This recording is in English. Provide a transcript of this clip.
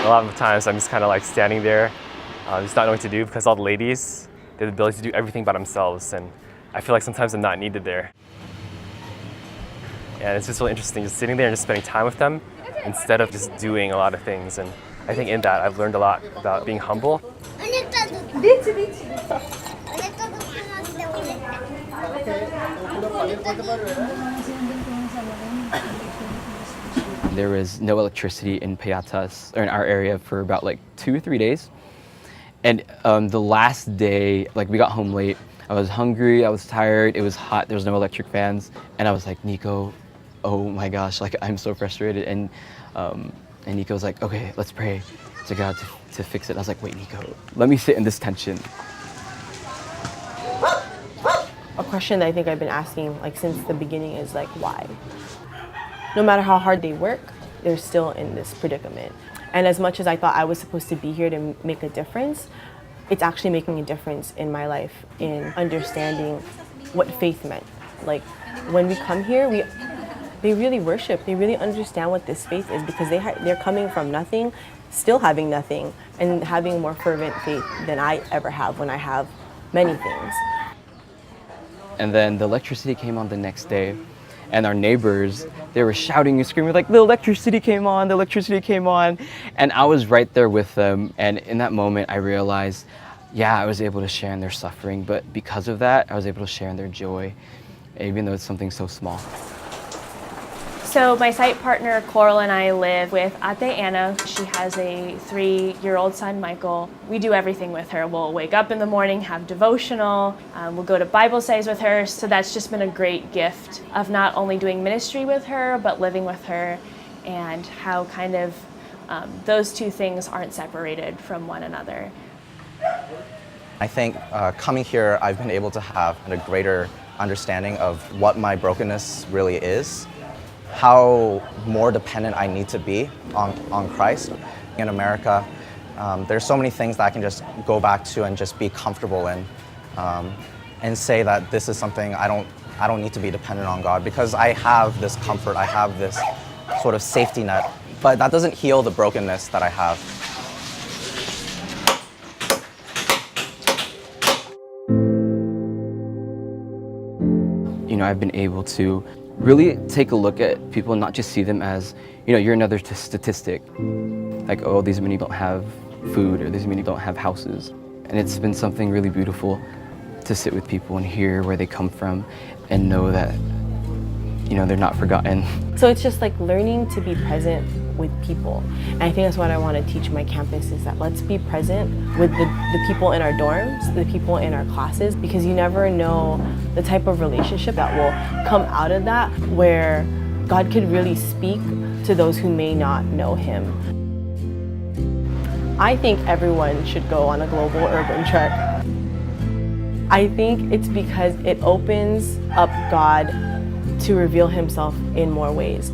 A lot of times I'm just kind of like standing there, just not knowing what to do because all the ladies, they have the ability to do everything by themselves, and I feel like sometimes I'm not needed there. And it's just really interesting just sitting there and just spending time with them instead of just doing a lot of things. And I think in that I've learned a lot about being humble. There was no electricity in Payatas, or in our area, for about like 2 or 3 days. And the last day, like we got home late, I was hungry, I was tired, it was hot, there was no electric fans, and I was like, Nico, oh my gosh, like I'm so frustrated. And Nico was like, okay, let's pray to God to fix it. I was like, wait, Nico, let me sit in this tension. A question that I think I've been asking like since the beginning is like, why? No matter how hard they work, they're still in this predicament. And as much as I thought I was supposed to be here to make a difference, it's actually making a difference in my life in understanding what faith meant. Like when we come here, they really worship, they really understand what this faith is because they're coming from nothing, still having nothing, and having more fervent faith than I ever have when I have many things. And then the electricity came on the next day, and our neighbors, they were shouting and screaming like, the electricity came on, the electricity came on. And I was right there with them, and in that moment I realized, yeah, I was able to share in their suffering, but because of that, I was able to share in their joy, even though it's something so small. So my site partner Coral and I live with Ate Anna. She has a 3-year-old son, Michael. We do everything with her. We'll wake up in the morning, have devotional, we'll go to Bible studies with her. So that's just been a great gift of not only doing ministry with her, but living with her, and how kind of those two things aren't separated from one another. I think coming here, I've been able to have a greater understanding of what my brokenness really is, how more dependent I need to be on Christ. In America, there's so many things that I can just go back to and just be comfortable in, and say that this is something I don't need to be dependent on God, because I have this comfort, I have this sort of safety net, but that doesn't heal the brokenness that I have. You know, I've been able to really take a look at people and not just see them as, you know, you're another statistic. Like, oh, these many don't have food, or these many don't have houses. And it's been something really beautiful to sit with people and hear where they come from and know that, you know, they're not forgotten. So it's just like learning to be present with people. And I think that's what I want to teach my campus, is that let's be present with the people in our dorms, the people in our classes, because you never know the type of relationship that will come out of that, where God could really speak to those who may not know Him. I think everyone should go on a global urban trek. I think it's because it opens up God to reveal Himself in more ways.